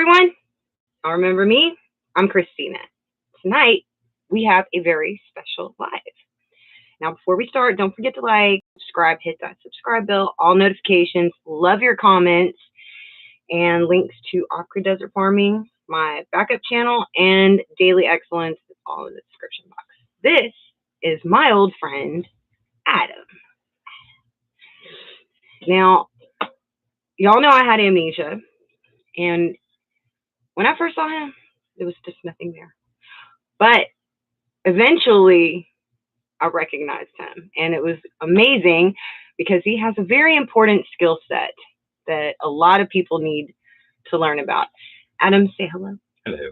everyone. I'll remember me. I'm Christina. Tonight, we have a very special live. Now, before we start, don't forget to like, subscribe, hit that subscribe bell, all notifications. Love your comments and links to Aqua Desert Farming, my backup channel, and Daily Excellence, all in the description box. This is my old friend, Adam. Now, y'all know I had amnesia, and when I first saw him, there was just nothing there. But eventually, I recognized him, and it was amazing because he has a very important skill set that a lot of people need to learn about. Adam, say hello. Hello.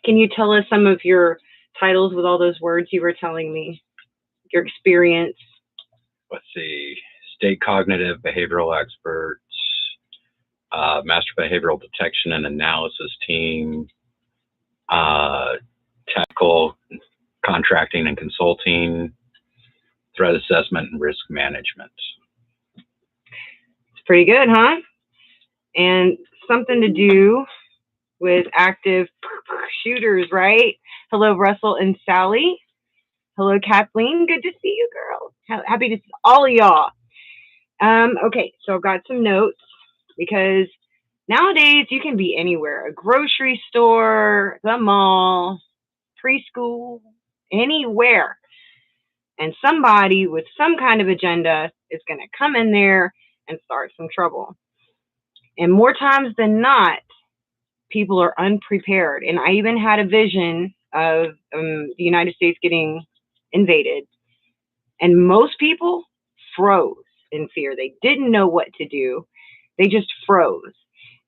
Can you tell us some of your titles with all those words you were telling me? Your experience? Let's see. State cognitive behavioral experts, master behavioral detection and analysis team, technical contracting and consulting, threat assessment and risk management. It's pretty good, huh? And something to do with active shooters, right? Hello, Russell and Sally. Hello, Kathleen. Good to see you, girl. Happy to see all of y'all. Okay, so I've got some notes because nowadays you can be anywhere, a grocery store, the mall, preschool, anywhere. And somebody with some kind of agenda is going to come in there and start some trouble. And more times than not, people are unprepared. And I even had a vision of the United States getting invaded. And most people froze in fear. They didn't know what to do. They just froze.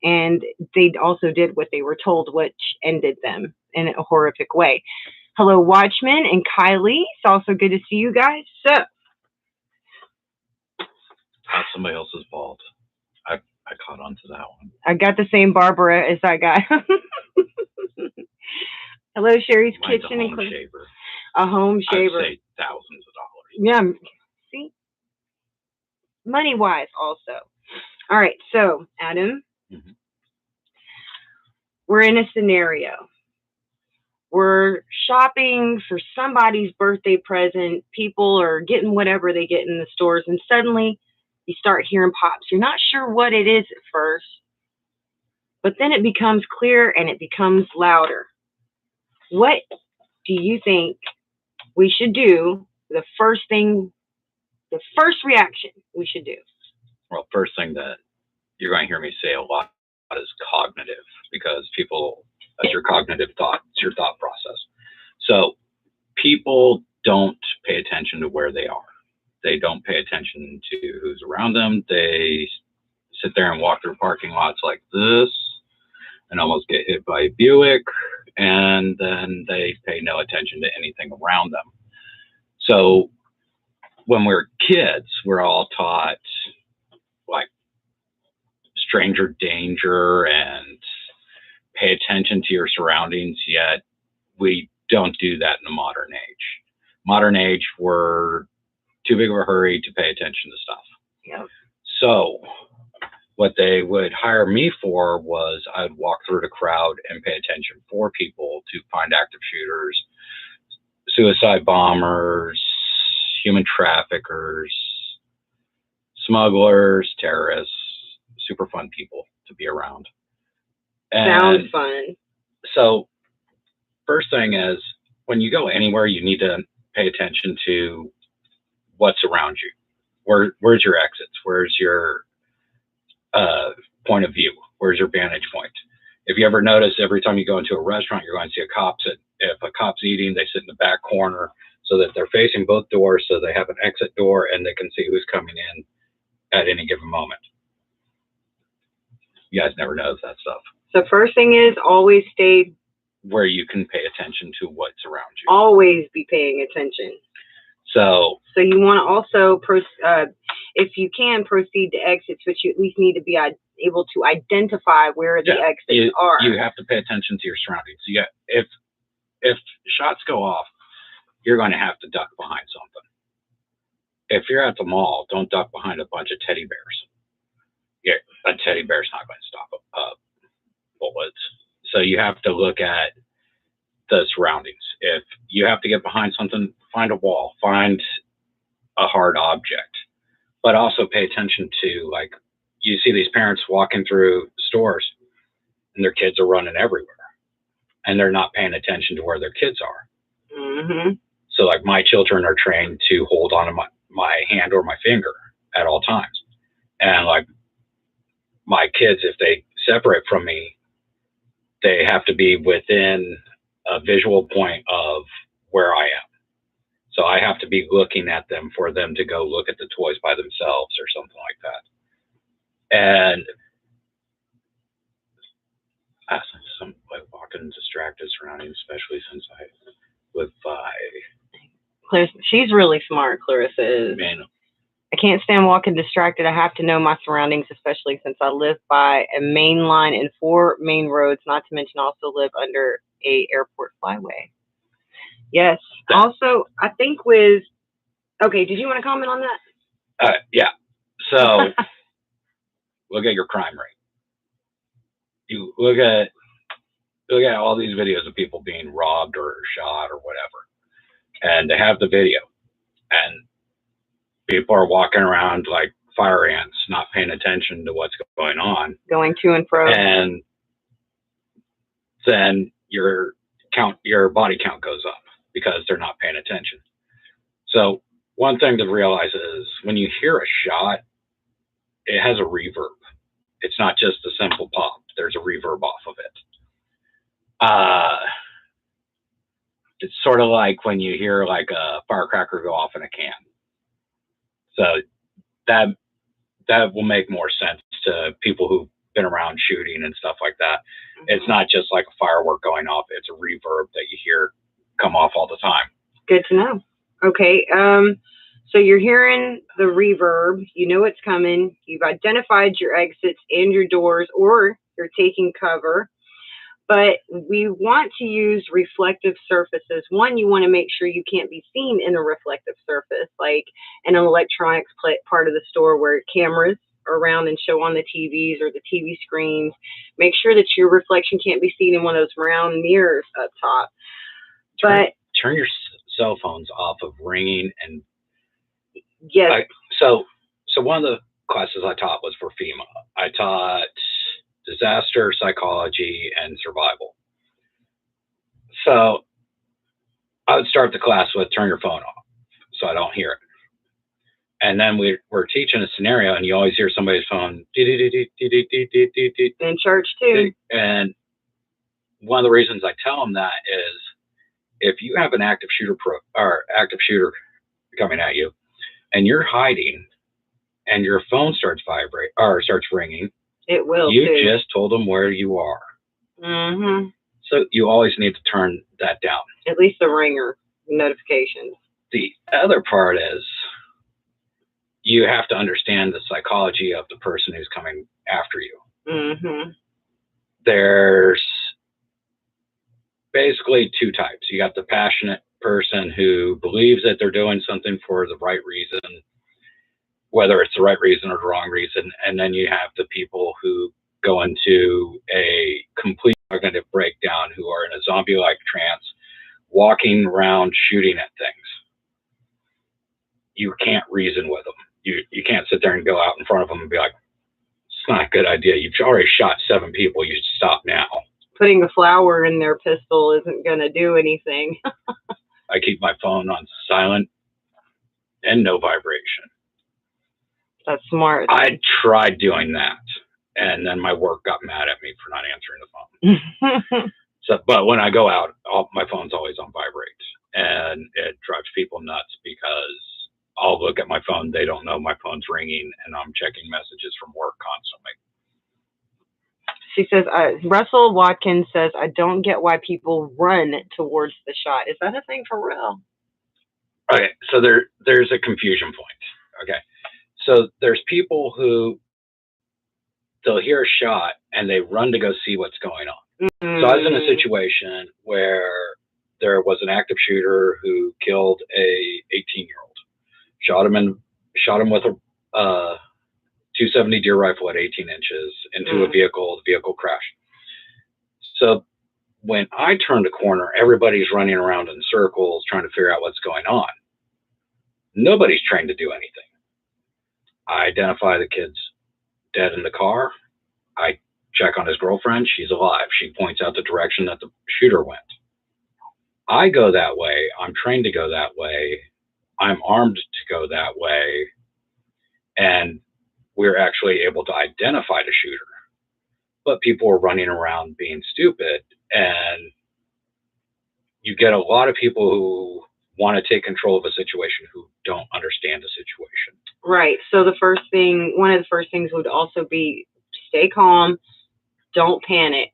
And they also did what they were told, which ended them in a horrific way. Hello, Watchman and Kylie. It's also good to see you guys. So, That's somebody else's fault. I caught on to that one. I got the same Barbara as I got. Hello, Sherry's Mine's Kitchen a and home shaver. a home shaver. I'd say thousands of dollars. Yeah. See? Money-wise also. All right. So, Adam, we're in a scenario. We're shopping for somebody's birthday present. People are getting whatever they get in the stores, and suddenly you start hearing pops. You're not sure what it is at first, but then it becomes clear and it becomes louder. What do you think we should do? The first reaction we should do? Well, first thing that you're going to hear me say a lot is cognitive, because that's your cognitive thought. It's your thought process. So people don't pay attention to where they are. They don't pay attention to who's around them. They sit there and walk through parking lots like this and almost get hit by a Buick, and then they pay no attention to anything around them. So when we're kids, we're all taught like stranger danger and pay attention to your surroundings, yet we don't do that in the modern age. Modern age, we're too big of a hurry to pay attention to stuff. Yep. So what they would hire me for was I'd walk through the crowd and pay attention for people to find active shooters, suicide bombers, human traffickers, smugglers, terrorists, super fun people to be around. Sounds fun. So first thing is, when you go anywhere, you need to pay attention to what's around you. Where's your exits? Where's your point of view? Where's your vantage point? If you ever notice, every time you go into a restaurant, you're going to see a cop sit. If a cop's eating, they sit in the back corner so that they're facing both doors, so they have an exit door and they can see who's coming in at any given moment. You guys never notice that stuff. So first thing is always stay where you can pay attention to what's around you. Always be paying attention. So you want to also, if you can, proceed to exits, but you at least need to be able to identify where the exits are. You have to pay attention to your surroundings. If shots go off, you're going to have to duck behind something. If you're at the mall, don't duck behind a bunch of teddy bears. Yeah, a teddy bear's not going to stop a bullet. So you have to look at the surroundings. If you have to get behind something, find a wall, find a hard object, but also pay attention to, like, you see these parents walking through stores and their kids are running everywhere and they're not paying attention to where their kids are. Mm-hmm. So, like, my children are trained to hold on to my hand or my finger at all times. And, like, my kids, if they separate from me, they have to be within a visual point of where I am. So I have to be looking at them for them to go look at the toys by themselves or something like that. And some like walking distracted surroundings, especially since I live by. She's really smart, Clarissa is. Man, I can't stand walking distracted. I have to know my surroundings, especially since I live by a main line and 4 main roads, not to mention also live under a airport flyway. Yes. Also, I think with, okay, did you want to comment on that? Yeah. So look at your crime rate. You look at all these videos of people being robbed or shot or whatever, and they have the video, and people are walking around like fire ants, not paying attention to what's going on, going to and fro, and then your body count goes up because they're not paying attention. So one thing to realize is when you hear a shot, it has a reverb. It's not just a simple pop. There's a reverb off of it. It's sort of like when you hear like a firecracker go off in a can. So that will make more sense to people who've been around shooting and stuff like that. Mm-hmm. It's not just like a firework going off. It's a reverb that you hear come off all the time. Good to know. Okay. So you're hearing the reverb, you know it's coming, you've identified your exits and your doors, or you're taking cover, but we want to use reflective surfaces. One, you want to make sure you can't be seen in a reflective surface, like in an electronics part of the store where cameras are around and show on the TVs or the TV screens. Make sure that your reflection can't be seen in one of those round mirrors up top. Turn your cell phones off of ringing and yes. So one of the classes I taught was for FEMA. I taught disaster psychology and survival. So I would start the class with turn your phone off so I don't hear it. And then we're teaching a scenario and you always hear somebody's phone. In church too. And one of the reasons I tell them that is if you have an active shooter coming at you and you're hiding and your phone starts ringing, it will. You just told them where you are. Mm-hmm. So you always need to turn that down. At least the ringer notifications. The other part is you have to understand the psychology of the person who's coming after you. Mm-hmm. There's basically 2 types. You got the passionate person who believes that they're doing something for the right reason, whether it's the right reason or the wrong reason. And then you have the people who go into a complete cognitive breakdown, who are in a zombie-like trance, walking around shooting at things. You can't reason with them. You can't sit there and go out in front of them and be like, it's not a good idea. You've already shot 7 people. You should stop now. Putting a flower in their pistol isn't going to do anything. I keep my phone on silent and no vibration. That's smart. I tried doing that, and then my work got mad at me for not answering the phone. But when I go out, my phone's always on vibrate, and it drives people nuts because I'll look at my phone, they don't know my phone's ringing, and I'm checking messages from work constantly. She says, Russell Watkins says, I don't get why people run towards the shot. Is that a thing for real? Okay, so there's a confusion point. Okay, so there's people who they'll hear a shot and they run to go see what's going on. Mm-hmm. So I was in a situation where there was an active shooter who killed a 18-year-old. Shot him with a 270 deer rifle at 18 inches into a vehicle. The vehicle crashed. So I turn the corner, everybody's running around in circles trying to figure out what's going on. Nobody's trained to do anything. I identify the kid's dead in the car. I check on his girlfriend. She's alive. She points out the direction that the shooter went. I go that way. I'm trained to go that way. I'm armed to go that way. And we're actually able to identify the shooter. But people are running around being stupid. And you get a lot of people who want to take control of a situation who don't understand the situation. Right. So one of the first things would also be stay calm, don't panic,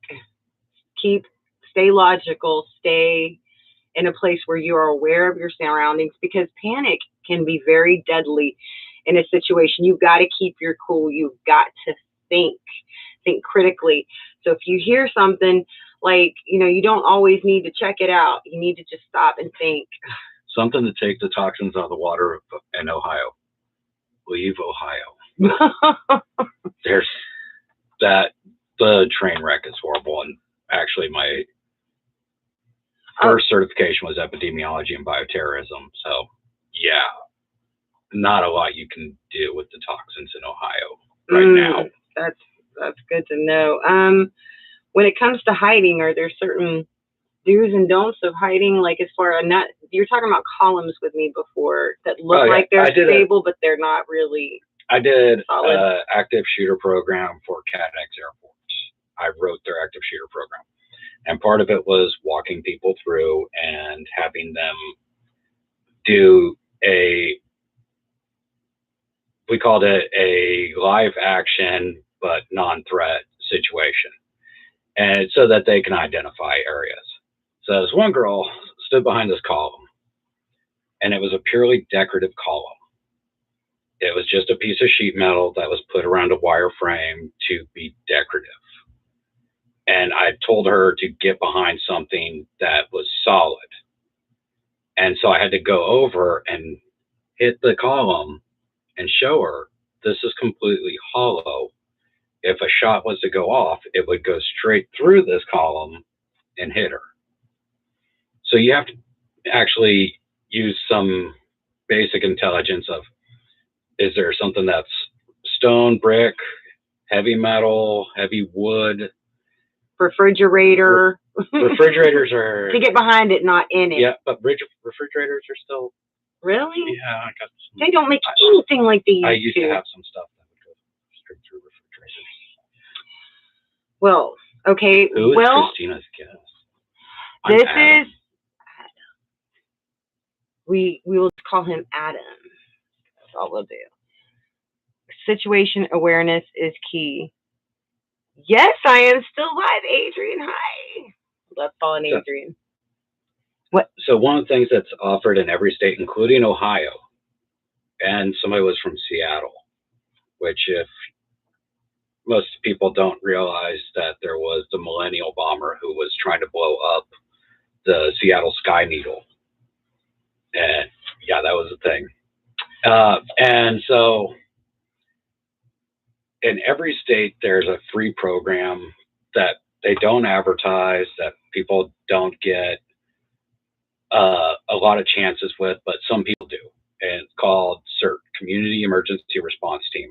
stay logical, stay in a place where you are aware of your surroundings, because panic can be very deadly in a situation. You've got to keep your cool. You've got to think critically. So if you hear something, like, you don't always need to check it out. You need to just stop and think. Something to take the toxins out of the water in Ohio. Leave Ohio. There's that. The train wreck is horrible. And actually, my first certification was epidemiology and bioterrorism. So, yeah, not a lot you can do with the toxins in Ohio right now. That's good to know. When it comes to hiding, are there certain do's and don'ts of hiding? Like, as far as you're talking about columns with me before that look like they're stable, but they're not really. I did active shooter program for CADX Air Force. I wrote their active shooter program. And part of it was walking people through and having them do we called it a live action but non-threat situation. And so that they can identify areas. So this one girl stood behind this column, and it was a purely decorative column. It was just a piece of sheet metal that was put around a wire frame to be decorative. And I told her to get behind something that was solid. And so I had to go over and hit the column and show her this is completely hollow. If a shot was to go off, it would go straight through this column and hit her. So you have to actually use some basic intelligence of, is there something that's stone, brick, heavy metal, heavy wood? Refrigerator. Refrigerators are... to get behind it, not in it. Yeah, but refrigerators are still... Really? Yeah, I got some... They don't make anything like they used to. I used to have some stuff that would go straight through refrigerators. Well, okay. Who is Christina's guest? This is Adam. We will call him Adam. That's all we'll do. Situation awareness is key. Yes, I am still live, Adrian. Hi. Love calling Adrian. What? So one of the things that's offered in every state, including Ohio, and somebody was from Seattle, which if most people don't realize that there was the millennial bomber who was trying to blow up the Seattle Sky Needle. And yeah, that was a thing. And so in every state, there's a free program that they don't advertise, that people don't get a lot of chances with, but some people do. And it's called CERT, Community Emergency Response Team.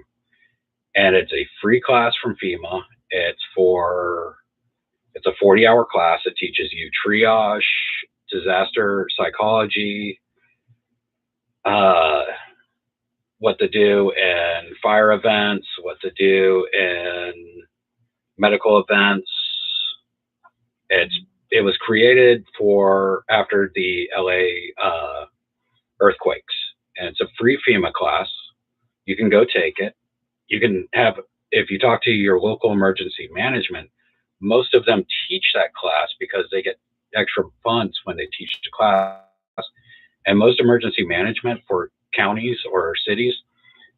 And it's a free class from FEMA. It's a 40-hour class that teaches you triage, disaster psychology, what to do in fire events, what to do in medical events. It was created for after the LA earthquakes, and it's a free FEMA class. You can go take it. You can have, if you talk to your local emergency management, most of them teach that class because they get extra funds when they teach the class. And most emergency management for counties or cities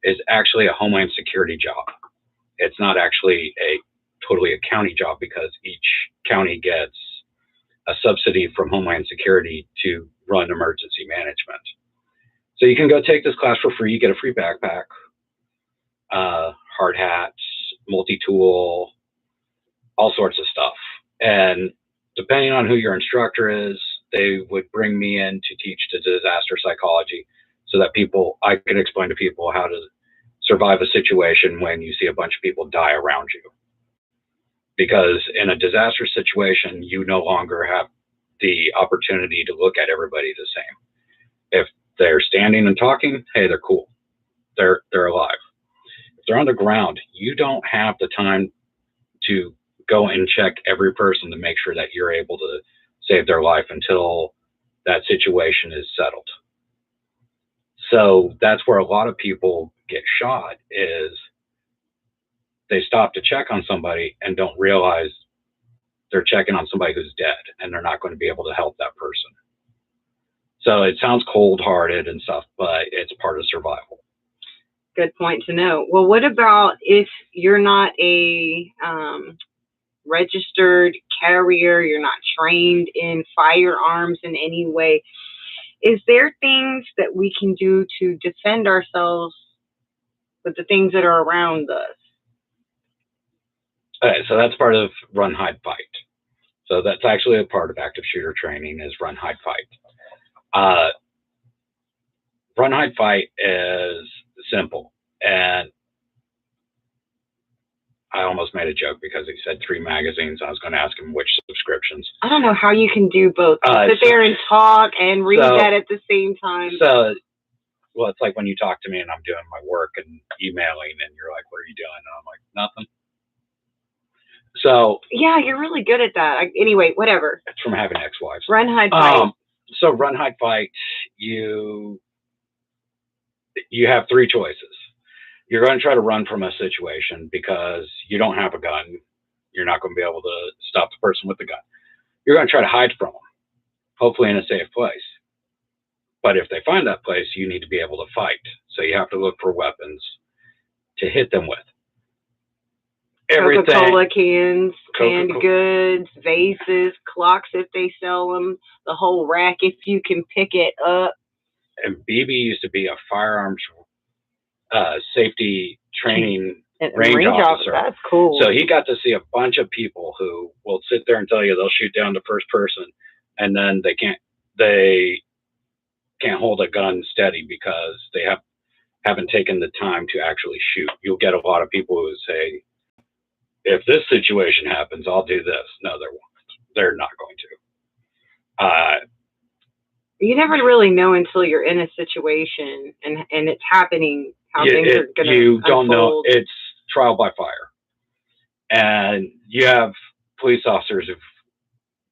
is actually a Homeland Security job. It's not actually totally a county job, because each county gets a subsidy from Homeland Security to run emergency management. So you can go take this class for free. You get a free backpack, hard hats, multi-tool, all sorts of stuff. And depending on who your instructor is, they would bring me in to teach the disaster psychology so that I could explain to people how to survive a situation when you see a bunch of people die around you. Because in a disaster situation, you no longer have the opportunity to look at everybody the same. If they're standing and talking, hey, they're cool. They're alive. If they're on the ground, you don't have the time to go and check every person to make sure that you're able to save their life until that situation is settled. So that's where a lot of people get shot, is they stop to check on somebody and don't realize they're checking on somebody who's dead, and they're not going to be able to help that person. So it sounds cold-hearted and stuff, but it's part of survival. Good point to know. Well, what about if you're not a registered carrier, you're not trained in firearms in any way? Is there things that we can do to defend ourselves with the things that are around us? Okay, so that's part of run, hide, fight. So that's actually a part of active shooter training, is run, hide, fight. Run, hide, fight is simple. And I almost made a joke because he said 3 magazines. I was going to ask him which subscriptions. I don't know how you can do both. Sit there and talk and read that at the same time. So, well, it's like when you talk to me and I'm doing my work and emailing, and you're like, what are you doing? And I'm like, nothing. So yeah, you're really good at that. Anyway, whatever. It's from having ex-wives. Run, hide, fight. So run, hide, fight. You have 3 choices. You're going to try to run from a situation because you don't have a gun. You're not going to be able to stop the person with the gun. You're going to try to hide from them, hopefully in a safe place. But if they find that place, you need to be able to fight. So you have to look for weapons to hit them with. Coca-Cola cans, canned goods, vases, clocks if they sell them, the whole rack if you can pick it up. And BB used to be a firearms safety training range officer. That's cool. So he got to see a bunch of people who will sit there and tell you they'll shoot down the first person, and then they can't hold a gun steady because they haven't taken the time to actually shoot. You'll get a lot of people who say, if this situation happens, I'll do this. No, they won't. They're not going to. You never really know until you're in a situation and it's happening how things are going to You don't know. It's trial by fire. And you have police officers who've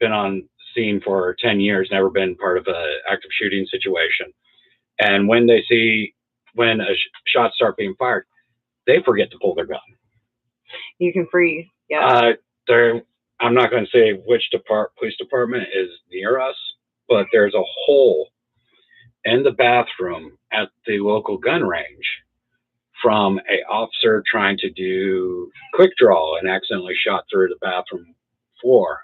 been on scene for 10 years, never been part of an active shooting situation. And when they see when shots start being fired, they forget to pull their gun. You can freeze. Yeah. I'm not going to say which police department is near us, but there's a hole in the bathroom at the local gun range from an officer trying to do quick draw and accidentally shot through the bathroom floor.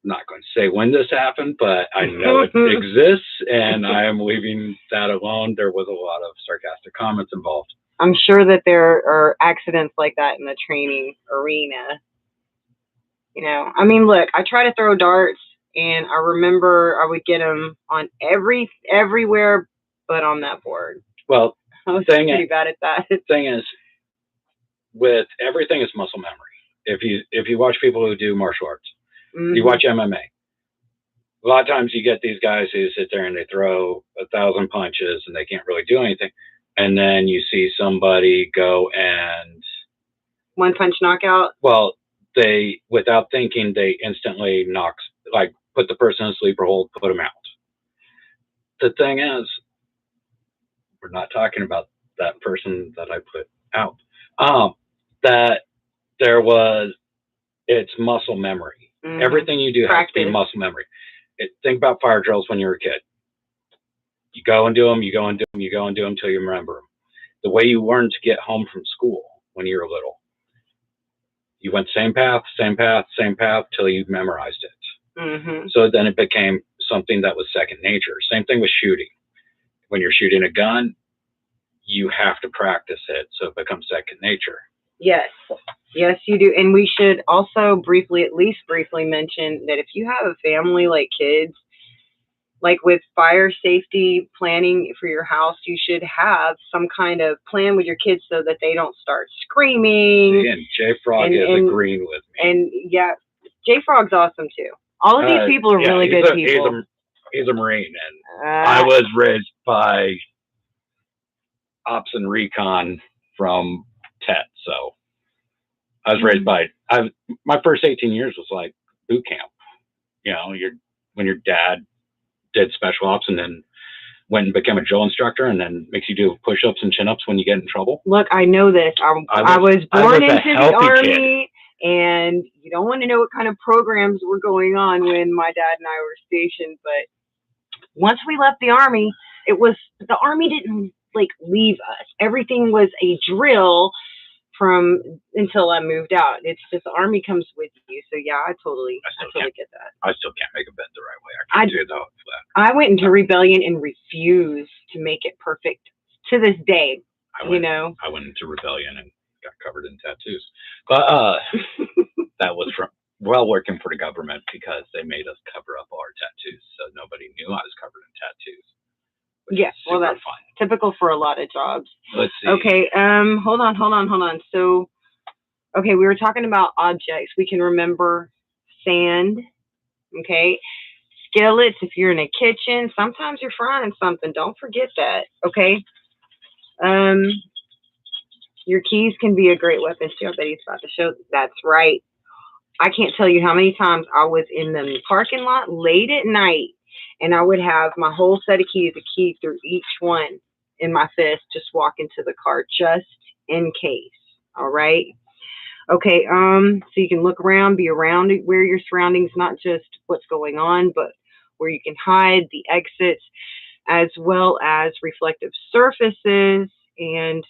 I'm not going to say when this happened, but I know it exists, and I am leaving that alone. There was a lot of sarcastic comments involved. I'm sure that there are accidents like that in the training arena. You know, I mean, look, I try to throw darts, and I remember I would get them on everywhere but on that board. Well, I was pretty bad at that. The thing is, with everything is muscle memory. If you watch people who do martial arts, you watch MMA. A lot of times you get these guys who sit there and they throw 1,000 punches and they can't really do anything. And then you see somebody go and 1 punch knockout. Well, without thinking, they instantly put the person in sleeper hold, put them out. The thing is, we're not talking about that person that I put out. It's muscle memory. Everything you do has to be muscle memory. Think about fire drills when you were a kid. You go and do them, you go and do them, you go and do them until you remember them. The way you learned to get home from school when you were little. You went same path, till you memorized it. So then it became something that was second nature. Same thing with shooting. When you're shooting a gun, you have to practice it, so it becomes second nature. Yes. Yes, you do. And we should also briefly, at least briefly mention that if you have a family like kids, like with fire safety planning for your house, you should have some kind of plan with your kids so that they don't start screaming. See, and J Frog is agreeing with me. And yeah, J Frog's awesome too. All of these people are really good people. He's a Marine, and I was raised by Ops and Recon from TET, so I was raised by. My first 18 years was like boot camp. You know, when your dad did special ops and then went and became a drill instructor and then makes you do push-ups and chin-ups when you get in trouble. Look, I know this. I was born into the Army, and you don't want to know what kind of programs were going on when my dad and I were stationed. But once we left the Army, the Army didn't like leave us. Everything was a drill from until I moved out. It's just the Army comes with you. So yeah, I totally get that. I still can't make a bed the right way. I can't do that. I went into rebellion and refused to make it perfect to this day. I went into rebellion and got covered in tattoos. But that was from working for the government because they made us cover up our tattoos so nobody knew I was covered in tattoos. Yeah, well, that's fun. Typical for a lot of jobs. Let's see. Okay, hold on. So, okay, we were talking about objects. We can remember sand, okay? Skillets, if you're in a kitchen, sometimes you're frying something. Don't forget that, okay? Your keys can be a great weapon. See, I bet he's about to show. That's right. I can't tell you how many times I was in the parking lot late at night, and I would have my whole set of keys, a key through each one in my fist, just walk into the car just in case. All right. Okay. So you can look around, be around where your surroundings, not just what's going on, but where you can hide, the exits, as well as reflective surfaces and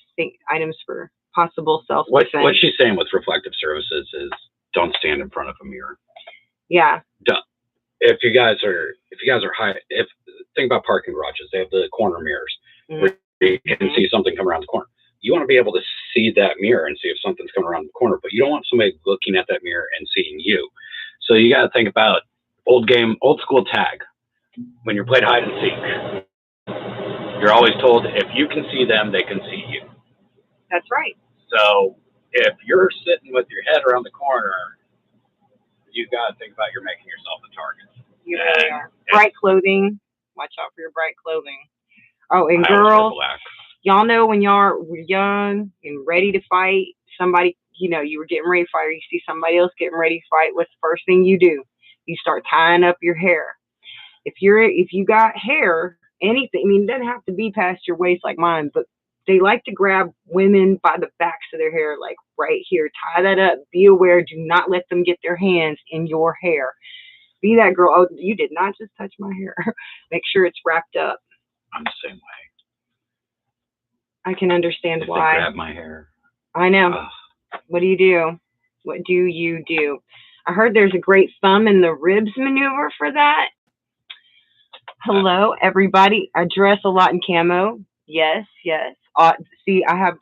items for possible self-defense. What she's saying with reflective surfaces is don't stand in front of a mirror. Yeah. If you guys are high, think about parking garages, they have the corner mirrors where you can see something come around the corner. You want to be able to see that mirror and see if something's coming around the corner, but you don't want somebody looking at that mirror and seeing you. So you got to think about old school tag. When you're playing hide and seek, you're always told if you can see them, they can see you. That's right. So if you're sitting with your head around the corner, you got to think about you're making yourself a target. You really are. Bright clothing. Watch out for your bright clothing. Oh, and girls, y'all know when y'all were young and ready to fight, somebody, you were getting ready to fight, or you see somebody else getting ready to fight, what's the first thing you do? You start tying up your hair. If you got hair, anything, it doesn't have to be past your waist like mine, but they like to grab women by the backs of their hair, like right here. Tie that up. Be aware. Do not let them get their hands in your hair. Be that girl. Oh, you did not just touch my hair. Make sure it's wrapped up. I'm the same way. I can understand why. They grab my hair. I know. What do you do? What do you do? I heard there's a great thumb in the ribs maneuver for that. Hello, everybody. I dress a lot in camo. Yes. See, I have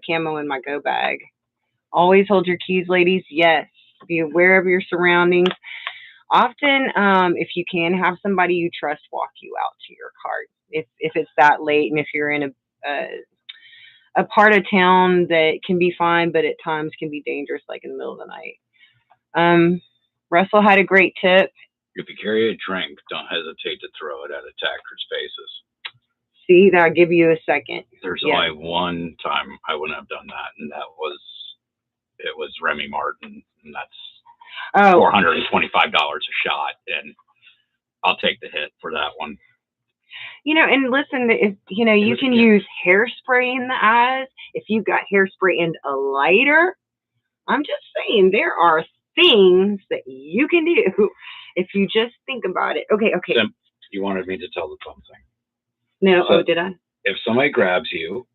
camo in my go bag. Always hold your keys, ladies. Yes. Be aware of your surroundings. Often, if you can, have somebody you trust walk you out to your car. If it's that late, and if you're in a part of town that can be fine, but at times can be dangerous, like in the middle of the night. Russell had a great tip. If you carry a drink, don't hesitate to throw it at attackers' faces. See, that'll give you a second. There's only one time I wouldn't have done that, and it was Remy Martin, and that's $425 a shot, and I'll take the hit for that one. And listen, if you can use hairspray in the eyes. If you've got hairspray and a lighter, I'm just saying there are things that you can do if you just think about it. Okay. Sim, you wanted me to tell the thumb thing. No, so did I? If somebody grabs you,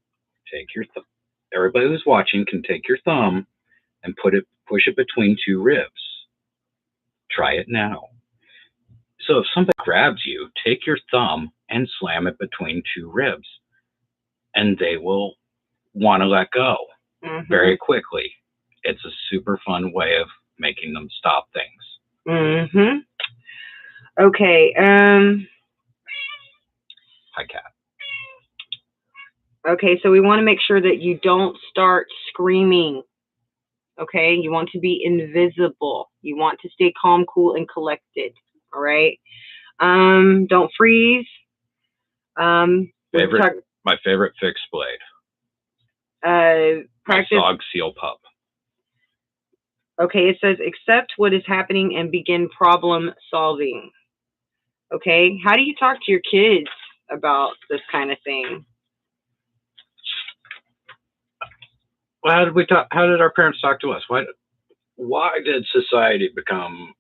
take your thumb. Everybody who's watching can take your thumb and push it between two ribs. Try it now. So if somebody grabs you, take your thumb and slam it between two ribs, and they will want to let go. very quickly. It's a super fun way of making them stop things. Okay. Hi, Kat. Okay, so we want to make sure that you don't start screaming. Okay, you want to be invisible. You want to stay calm, cool, and collected. All right. Don't freeze. My favorite fixed blade. Practice. Dog seal pup. Okay, it says accept what is happening and begin problem solving. Okay, how do you talk to your kids about this kind of thing? Well, how did we talk? How did our parents talk to us? Why did society become?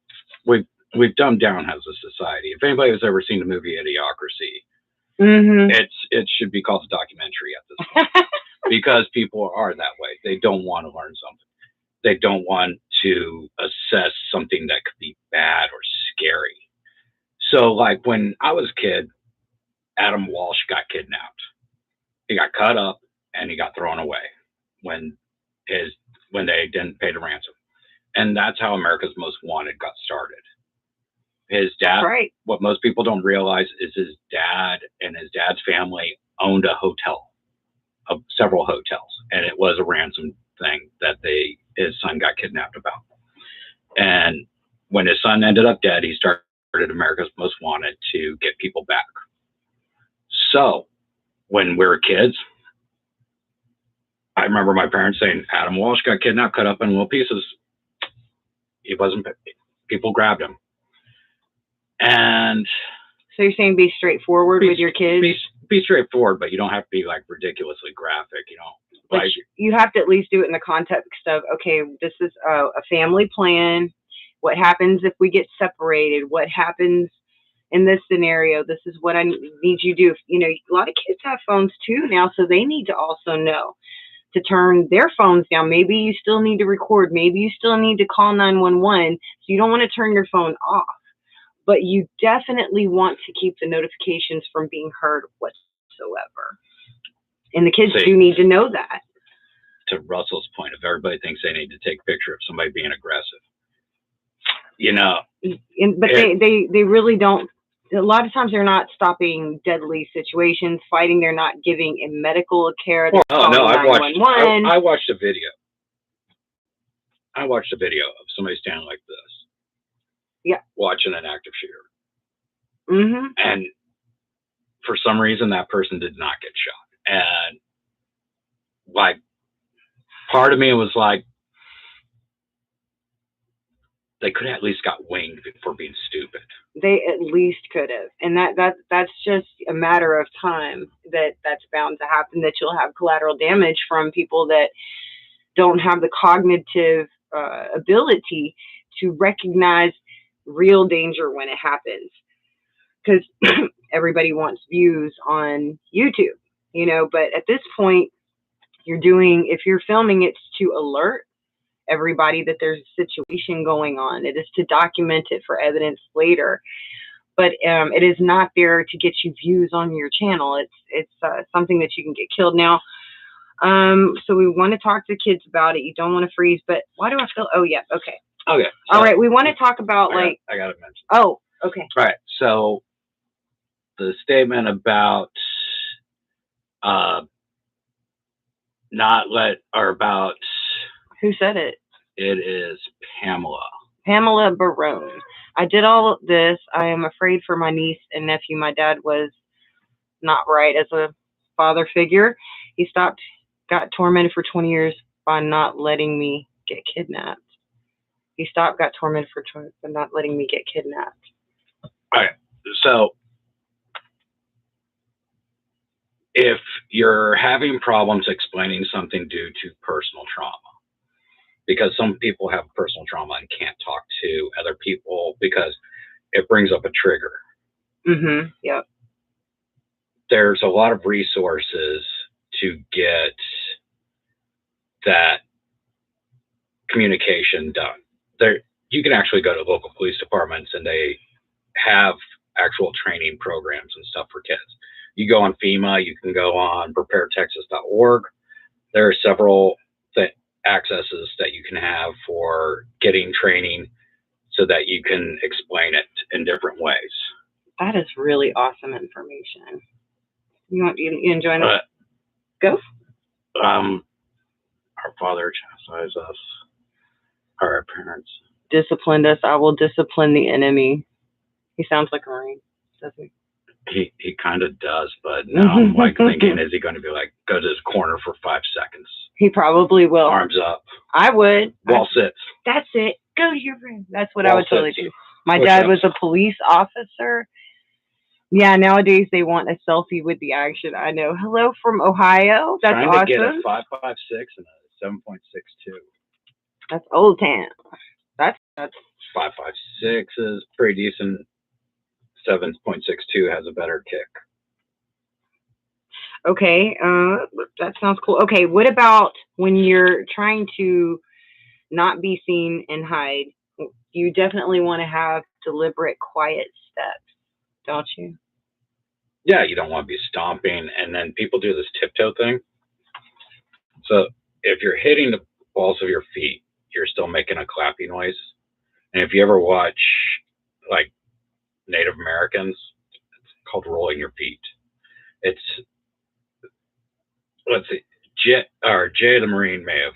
We've dumbed down as a society. If anybody has ever seen the movie Idiocracy, it should be called a documentary at this point because people are that way. They don't want to learn something. They don't want to assess something that could be bad or scary. So, like when I was a kid, Adam Walsh got kidnapped. He got cut up and he got thrown away when they didn't pay the ransom. And that's how America's Most Wanted got started. His dad, right. What most people don't realize is his dad and his dad's family owned a hotel, several hotels, and it was a ransom thing that his son got kidnapped about. And when his son ended up dead, he started America's Most Wanted to get people back. So when we were kids, I remember my parents saying, Adam Walsh got kidnapped, cut up in little pieces. People grabbed him. And so you're saying be straightforward with your kids? Be straightforward, but you don't have to be like ridiculously graphic, But you have to at least do it in the context of, okay, this is a family plan. What happens if we get separated? What happens in this scenario? This is what I need you to do. A lot of kids have phones too now, so they need to also know to turn their phones down. Maybe you still need to record. Maybe you still need to call 911. So you don't want to turn your phone off. But you definitely want to keep the notifications from being heard whatsoever. And the kids do need to know that. To Russell's point, if everybody thinks they need to take a picture of somebody being aggressive, But they really don't. A lot of times they're not stopping deadly situations, fighting. They're not giving medical care. They're calling 911. I watched a video. Of somebody standing like this. Yeah. Watching an active shooter. And for some reason, that person did not get shot. And like, part of me was like, they could have at least got winged for being stupid. They at least could have. And that's just a matter of time that's bound to happen, that you'll have collateral damage from people that don't have the cognitive ability to recognize real danger when it happens, because everybody wants views on YouTube, but at this point if you're filming, it's to alert everybody that there's a situation going on. It is to document it for evidence later, but it is not there to get you views on your channel. It's something that you can get killed. Now, so we want to talk to kids about it. You don't want to freeze, but why do I feel? Oh yeah, okay. Okay. All right. We want to talk about I got to mention. Oh, okay. All right. So the statement about about who said it? It is Pamela. Pamela Barone. I did all of this. I am afraid for my niece and nephew. My dad was not right as a father figure. He got tormented for 20 years by not letting me get kidnapped. Got tormented for not letting me get kidnapped. All right. So if you're having problems explaining something due to personal trauma, because some people have personal trauma and can't talk to other people because it brings up a trigger. Yep. There's a lot of resources to get that communication done. You can actually go to local police departments and they have actual training programs and stuff for kids. You go on FEMA, you can go on preparetexas.org. There are several accesses that you can have for getting training so that you can explain it in different ways. That is really awesome information. You enjoying it? Go. Our Father chastised us, our parents disciplined us. I will discipline the enemy. He sounds like a Marine, doesn't he? He kind of does, but now I'm like thinking, is he going to be like, go to his corner for 5 seconds? He probably will. Arms up. I would. Wall sits. That's it. Go to your room. That's what I would totally do. My Push dad ups. was a police officer. Yeah, nowadays they want a selfie with the action. I know. Hello from Ohio. That's trying awesome. to get a 5.56 and a 7.62. That's old town. That's 5.56 is pretty decent. 7.62 has a better kick. Okay, that sounds cool. Okay, what about when you're trying to not be seen and hide? You definitely want to have deliberate, quiet steps, don't you? Yeah, you don't want to be stomping, and then people do this tiptoe thing. So if you're hitting the balls of your feet, you're still making a clappy noise. And if you ever watch like Native Americans, it's called rolling your feet. It's, let's see, Jay the Marine may have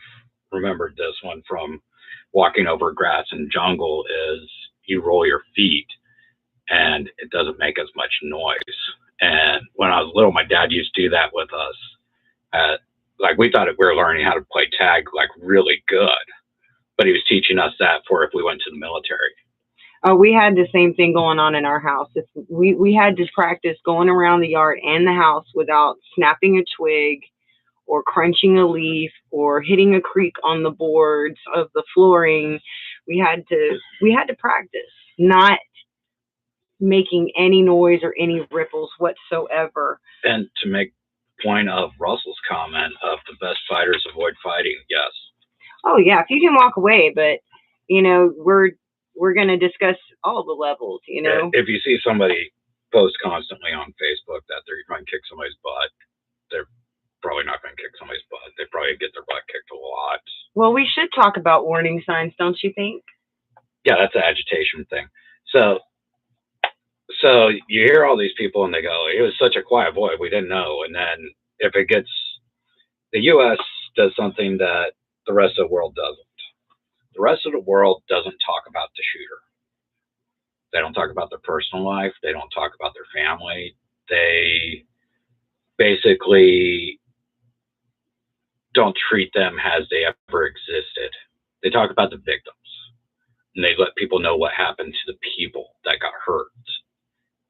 remembered this one from walking over grass and jungle, is you roll your feet and it doesn't make as much noise. And when I was little, my dad used to do that with us. Like we thought we were learning how to play tag like really good, but he was teaching us that for if we went to the military. Oh, we had the same thing going on in our house. We had to practice going around the yard and the house without snapping a twig or crunching a leaf or hitting a creak on the boards of the flooring. We had to practice not making any noise or any ripples whatsoever. And to make point of Russell's comment of the best fighters avoid fighting, yes. Oh yeah, if you can walk away, but you know, we're going to discuss all the levels, you know. If you see somebody post constantly on Facebook that they're trying to kick somebody's butt, they're probably not going to kick somebody's butt. They probably get their butt kicked a lot. Well, we should talk about warning signs, don't you think? Yeah, that's an agitation thing. So you hear all these people and they go, it was such a quiet boy, we didn't know. And then if it gets, the U.S. does something that the rest of the world doesn't. The rest of the world doesn't talk about the shooter. They don't talk about their personal life. They don't talk about their family. They basically don't treat them as they ever existed. They talk about the victims, and they let people know what happened to the people that got hurt.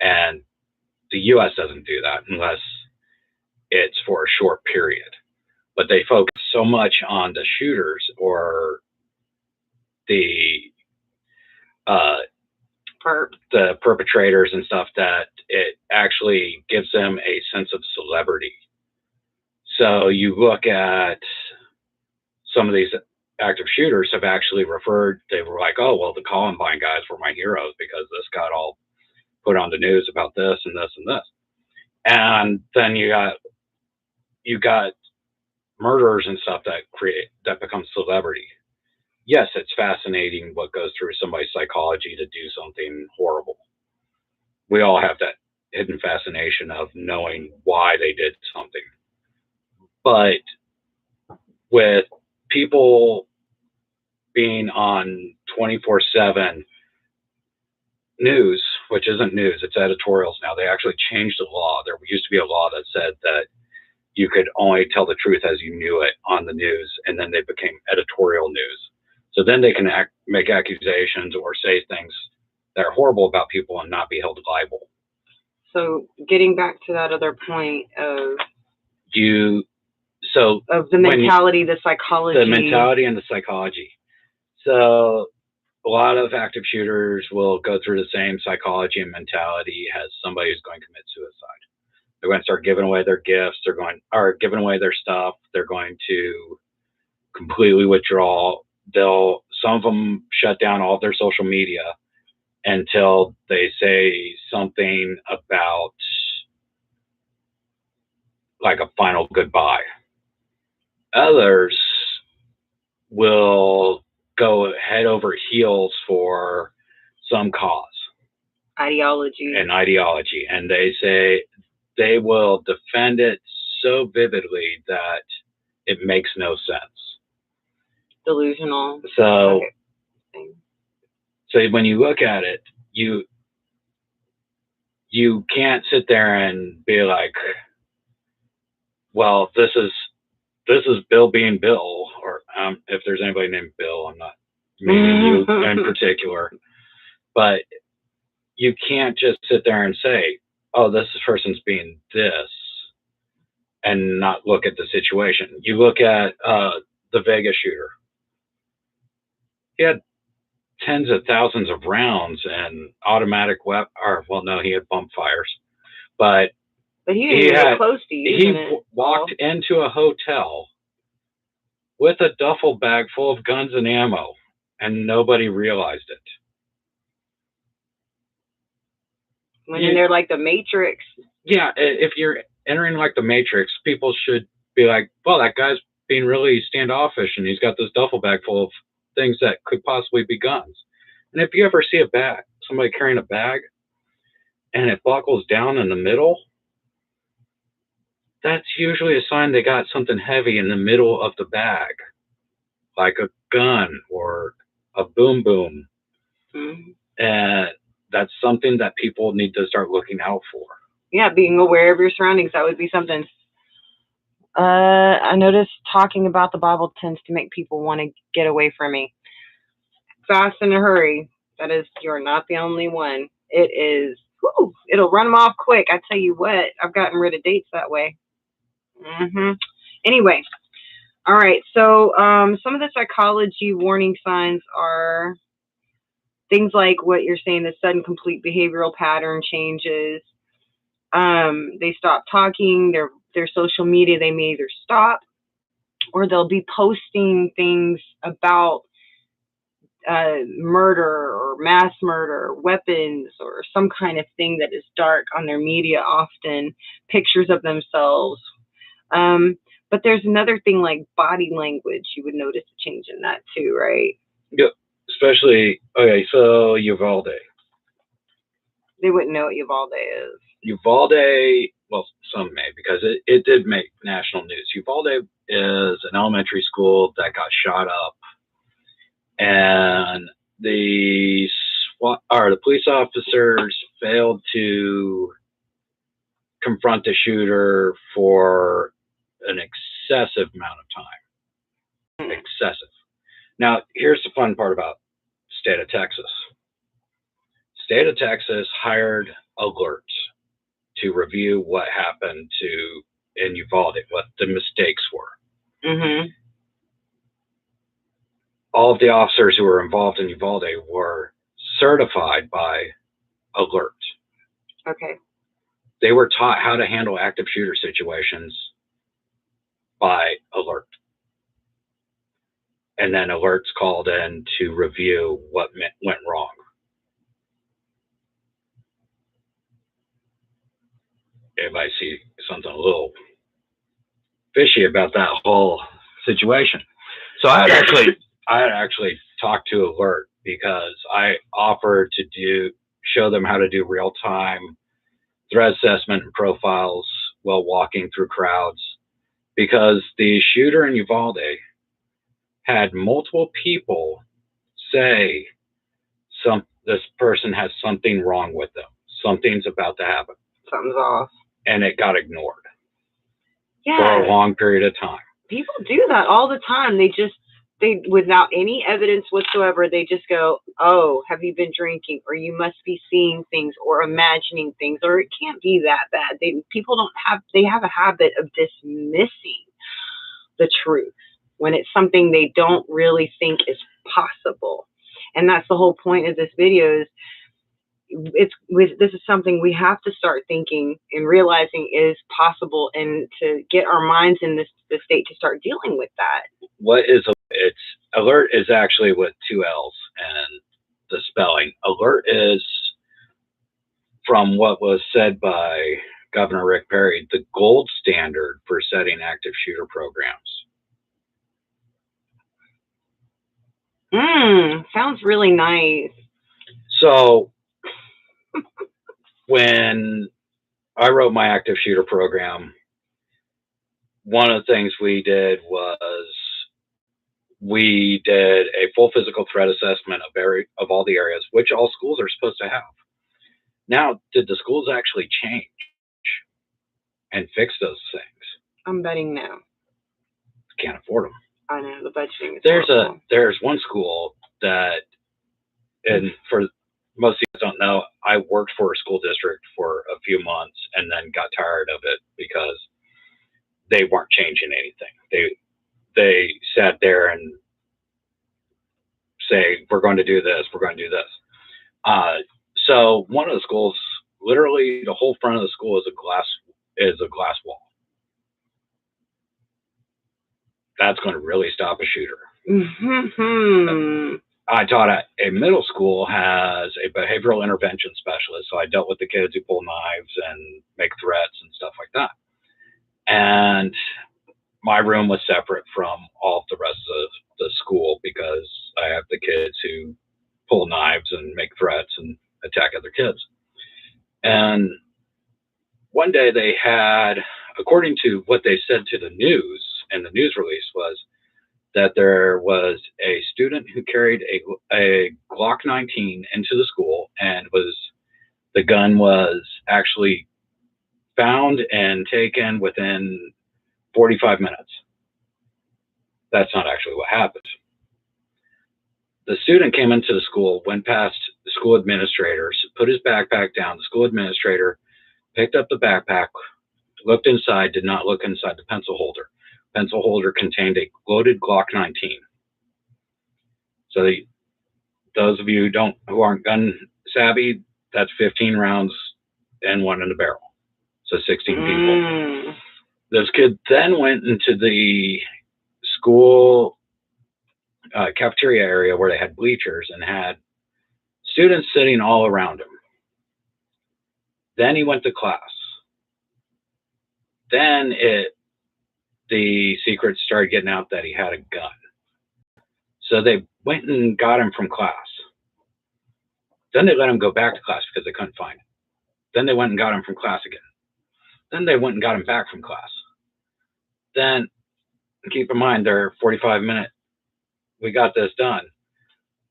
And the U.S. doesn't do that unless it's for a short period. But they focus so much on the shooters or the perpetrators and stuff that it actually gives them a sense of celebrity. So you look at some of these active shooters have actually referred, they were like, oh, well, the Columbine guys were my heroes because this got all put on the news about this and this and this. And then you got murderers and stuff that become celebrity. Yes, it's fascinating what goes through somebody's psychology to do something horrible. We all have that hidden fascination of knowing why they did something. But with people being on 24/7 news, which isn't news, it's editorials now. They actually changed the law. There used to be a law that said that you could only tell the truth as you knew it on the news, and then they became editorial news. So then they can make accusations or say things that are horrible about people and not be held liable. So getting back to that other point of the mentality, the psychology. The mentality and the psychology. So a lot of active shooters will go through the same psychology and mentality as somebody who's going to commit suicide. They're going to start giving away their gifts. Giving away their stuff. They're going to completely withdraw. Some of them shut down all of their social media until they say something about like a final goodbye. Others will go head over heels for some cause, Ideology. and they say they will defend it so vividly that it makes no sense. Delusional. So, Okay. so when you look at it, you can't sit there and be like, well, this is Bill being Bill, or if there's anybody named Bill, I'm not meaning you in particular, but you can't just sit there and say, oh, this person's being this, and not look at the situation. You look at the Vegas shooter. He had tens of thousands of rounds and automatic weapon, or well, no, he had bump fires, but he didn't even get close to using he walked into a hotel with a duffel bag full of guns and ammo, and nobody realized it. When they're like the Matrix. Yeah, if you're entering like the Matrix, people should be like, well, that guy's being really standoffish, and he's got this duffel bag full of things that could possibly be guns. And if you ever see a bag, somebody carrying a bag, and it buckles down in the middle, that's usually a sign they got something heavy in the middle of the bag, like a gun or a boom boom. Mm-hmm. And that's something that people need to start looking out for. Yeah, being aware of your surroundings. That would be something. I noticed talking about the Bible tends to make people want to get away from me. Fast in a hurry. That is, you're not the only one. It is, it'll run them off quick. I tell you what, I've gotten rid of dates that way. Anyway, all right. So some of the psychology warning signs are things like what you're saying, the sudden complete behavioral pattern changes. They stop talking, their social media, they may either stop or they'll be posting things about murder or mass murder, weapons, or some kind of thing that is dark on their media, often pictures of themselves. But there's another thing like body language. You would notice a change in that too, right? Yep. Especially, okay, so Uvalde. They wouldn't know what Uvalde is. Uvalde, well, some may, because it did make national news. Uvalde is an elementary school that got shot up, and the police officers failed to confront the shooter for an excessive amount of time. Excessive. Now, here's the fun part about the state of Texas. State of Texas hired Alert to review what happened in Uvalde, what the mistakes were. Mm-hmm. All of the officers who were involved in Uvalde were certified by Alert. Okay. They were taught how to handle active shooter situations by Alert. And then Alert's called in to review what went wrong. If I see something a little fishy about that whole situation. So I had actually talked to Alert because I offered to show them how to do real-time threat assessment and profiles while walking through crowds, because the shooter in Uvalde had multiple people say this person has something wrong with them. Something's about to happen. Something's off. And it got ignored. Yeah. For a long period of time. People do that all the time. They without any evidence whatsoever, they just go, oh, have you been drinking? Or you must be seeing things or imagining things, or it can't be that bad. They have a habit of dismissing the truth when it's something they don't really think is possible. And that's the whole point of this video is this is something we have to start thinking and realizing is possible, and to get our minds in this state to start dealing with that. It's Alert is actually with 2 L's and the spelling. Alert is, from what was said by Governor Rick Perry, the gold standard for setting active shooter programs. Sounds really nice. So when I wrote my active shooter program, one of the things we did was we did a full physical threat assessment of all the areas, which all schools are supposed to have. Now, did the schools actually change and fix those things? I'm betting no. Can't afford them. I know the budgeting is there's one school that, and for most of you don't know, I worked for a school district for a few months and then got tired of it because they weren't changing anything. They sat there and say, we're going to do this, we're going to do this. So one of the schools, literally the whole front of the school is a glass wall. That's going to really stop a shooter. Mm-hmm. I taught at a middle school has a behavioral intervention specialist, so I dealt with the kids who pull knives and make threats and stuff like that. And my room was separate from all of the rest of the school because I have the kids who pull knives and make threats and attack other kids. And one day they had, according to what they said to the news, and the news release was that there was a student who carried a Glock 19 into the school, and the gun was actually found and taken within 45 minutes. That's not actually what happened. The student came into the school, went past the school administrators, put his backpack down. The school administrator picked up the backpack, looked inside, did not look inside the pencil holder. Pencil holder contained a loaded Glock 19. So those of you who aren't gun savvy, that's 15 rounds and one in the barrel. So 16 people. Those kids then went into the school cafeteria area where they had bleachers and had students sitting all around him. Then he went to class. Then the secrets started getting out that he had a gun. So they went and got him from class. Then they let him go back to class because they couldn't find him. Then they went and got him from class again. Then they went and got him back from class. Then, keep in mind, they're 45-minute. We got this done.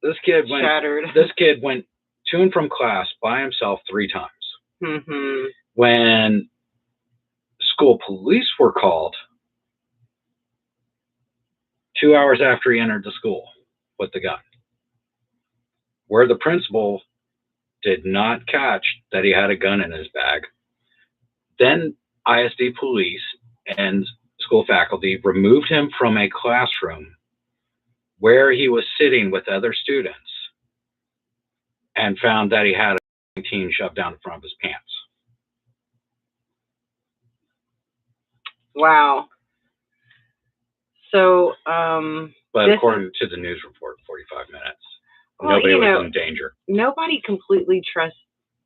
This kid went to and from class by himself 3 times. Mm-hmm. When school police were called 2 hours after he entered the school with the gun, where the principal did not catch that he had a gun in his bag. Then ISD police and school faculty removed him from a classroom where he was sitting with other students and found that he had a 19 shoved down in front of his pants. Wow. So, but according to the news report, 45 minutes. Nobody was in danger. Nobody completely trusts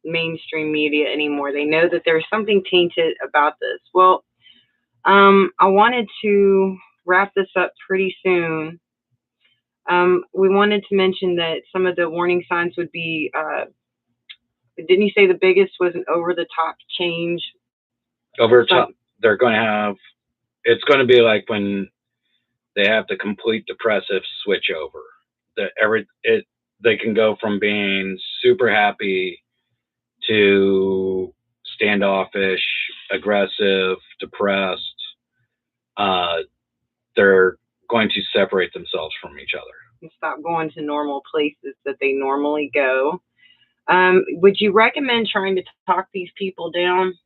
mainstream media anymore. They know that there's something tainted about this. Well, I wanted to wrap this up pretty soon. We wanted to mention that some of the warning signs would be, didn't you say the biggest was an over-the-top change? Over-the-top, they're going to have, it's going to be like when they have the complete depressive switch over. They can go from being super happy to standoffish, aggressive, depressed. They're going to separate themselves from each other and stop going to normal places that they normally go. Would you recommend trying to talk these people down,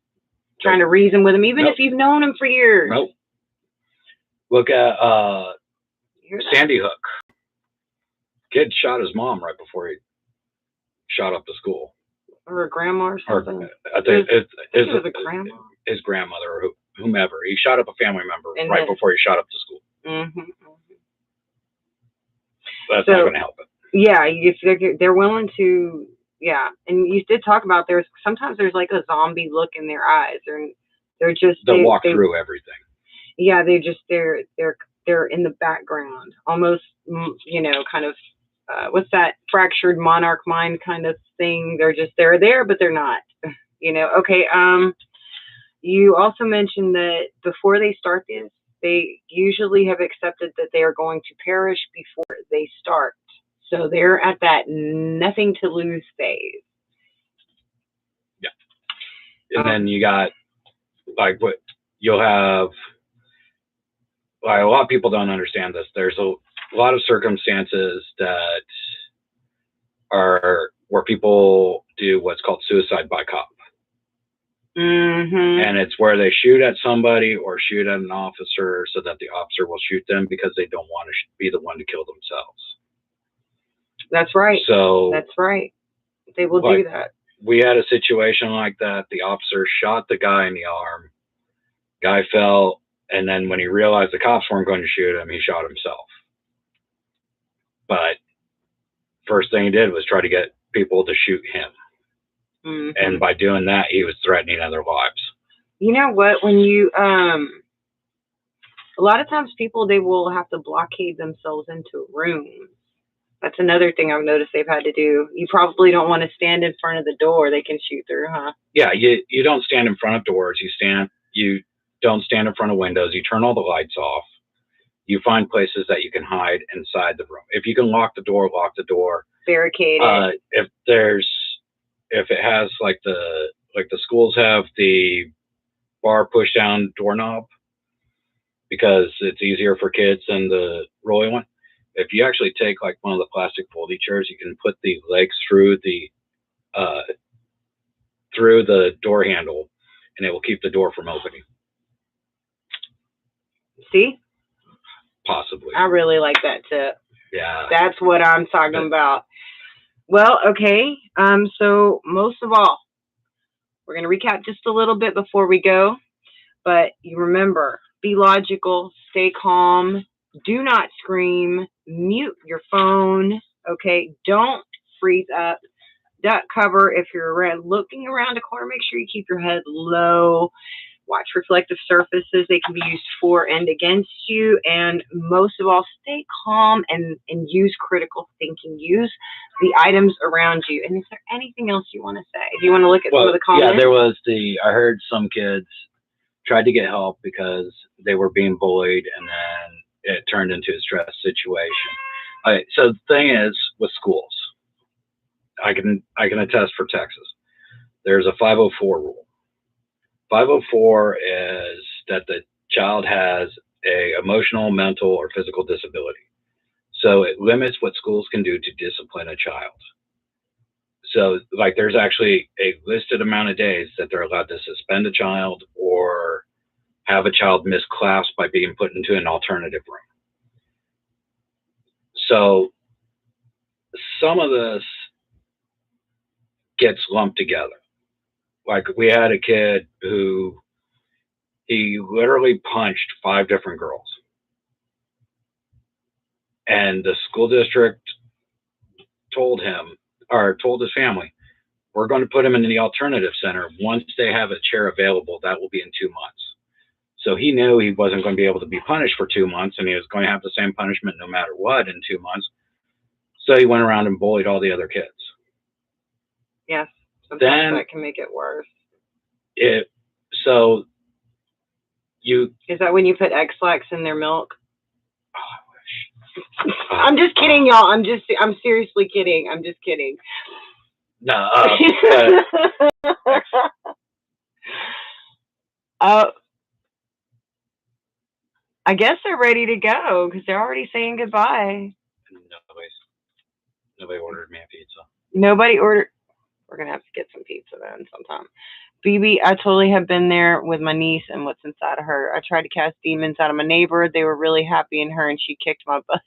trying to reason with them, even if you've known them for years? Nope. Look at Sandy Hook. Kid shot his mom right before he shot up the school. Or a grandma or something. I think it was a grandma. His grandmother or whomever. He shot up a family member right before he shot up the school. Mm-hmm. That's not going to help it. Yeah, if they're willing to, yeah. And you did talk about sometimes there's like a zombie look in their eyes, they're just they'll walk through everything. Yeah, they're they're in the background, almost, kind of, what's that fractured monarch mind kind of thing. They're there, but they're not. Okay. You also mentioned that before they start this, they usually have accepted that they are going to perish before they start. So they're at that nothing to lose phase. Yeah. And then you got like what you'll have. Like, a lot of people don't understand this. There's a lot of circumstances that are where people do what's called suicide by cop. Mm-hmm. And it's where they shoot at somebody or shoot at an officer so that the officer will shoot them because they don't want to be the one to kill themselves. That's right. So that's right. They will do that. We had a situation like that. The officer shot the guy in the arm. Guy fell, and then when he realized the cops weren't going to shoot him, he shot himself. But first thing he did was try to get people to shoot him. Mm-hmm. And by doing that, he was threatening other lives. You know what? When you, a lot of times people, they will have to blockade themselves into rooms. That's another thing I've noticed they've had to do. You probably don't want to stand in front of the door they can shoot through, huh? Yeah, you don't stand in front of doors. You don't stand in front of windows. You turn all the lights off. You find places that you can hide inside the room. If you can lock the door, lock the door. Barricade it. If it has like the schools have the bar push down doorknob because it's easier for kids than the rolling one. If you actually take like one of the plastic folding chairs, you can put the legs through the door handle, and it will keep the door from opening. See? Possibly. I really like that tip. Yeah. That's what I'm talking about. Well, okay. So most of all, we're going to recap just a little bit before we go. But you remember, be logical, stay calm, do not scream, mute your phone, okay? Don't freeze up, duck cover. If you're looking around a corner, make sure you keep your head low. Watch reflective surfaces. They can be used for and against you. And most of all, stay calm and use critical thinking. Use the items around you. And is there anything else you want to say? Do you want to look at some of the comments? Yeah, I heard some kids tried to get help because they were being bullied, and then it turned into a stress situation. All right, so the thing is with schools, I can attest for Texas. There's a 504 rule. 504 is that the child has a emotional, mental, or physical disability. So it limits what schools can do to discipline a child. So like there's actually a listed amount of days that they're allowed to suspend a child or have a child miss class by being put into an alternative room. So some of this gets lumped together. Like we had a kid who he literally punched 5 different girls. And the school district told his family, we're going to put him in the alternative center. Once they have a chair available, that will be in 2 months. So he knew he wasn't going to be able to be punished for 2 months, and he was going to have the same punishment no matter what in 2 months. So he went around and bullied all the other kids. Yes, sometimes that can make it worse. Is that when you put X-Lax in their milk? Oh, I wish. I'm just kidding, y'all. I'm seriously kidding. I'm just kidding. No. I guess they're ready to go because they're already saying goodbye. Nobody ordered me a pizza. Nobody ordered. We're gonna have to get some pizza then sometime. BB, I totally have been there with my niece and what's inside of her. I tried to cast demons out of my neighbor. They were really happy in her, and she kicked my butt.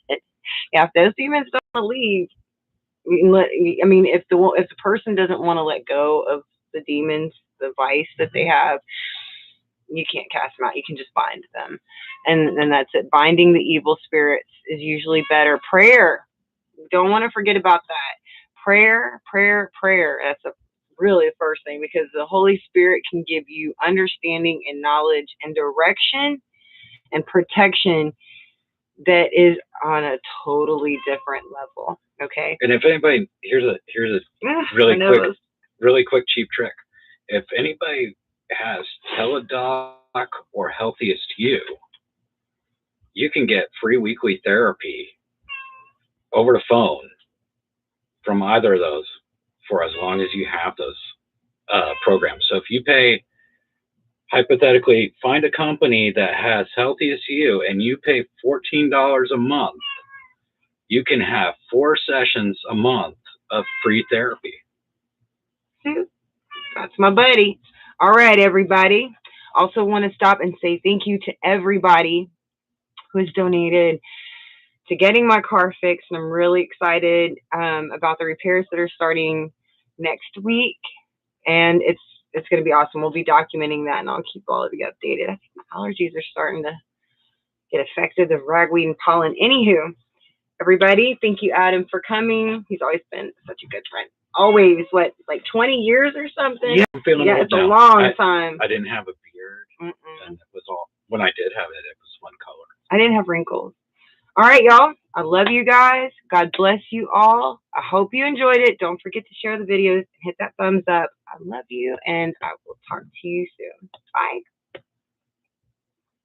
Yeah, if those demons don't want to leave, I mean, if the person doesn't want to let go of the demons, the vice that they have, you can't cast them out. You can just bind them, and that's it. Binding the evil spirits is usually better. Prayer. Don't want to forget about that. Prayer. That's really the first thing, because the Holy Spirit can give you understanding and knowledge and direction and protection that is on a totally different level. Okay. And if anybody, here's a I really know quick, those. really quick cheap trick. If anybody has Teledoc or Healthiest you can get free weekly therapy over the phone from either of those for as long as you have those programs. So if you pay, hypothetically, find a company that has Healthiest and you pay $14 a month, you can have 4 sessions a month of free therapy. That's my buddy. All right, everybody. Also want to stop and say thank you to everybody who has donated to getting my car fixed. And I'm really excited about the repairs that are starting next week. And it's going to be awesome. We'll be documenting that, and I'll keep all of you updated. I think my allergies are starting to get affected, the ragweed and pollen. Anywho, everybody, thank you, Adam, for coming. He's always been such a good friend. Always, what, like 20 years or something? Yeah, I'm feeling old it's now. a long time. I didn't have a beard, and it was all, when I did have it, it was one color. I didn't have wrinkles. All right, y'all. I love you guys. God bless you all. I hope you enjoyed it. Don't forget to share the videos and hit that thumbs up. I love you, and I will talk to you soon. Bye.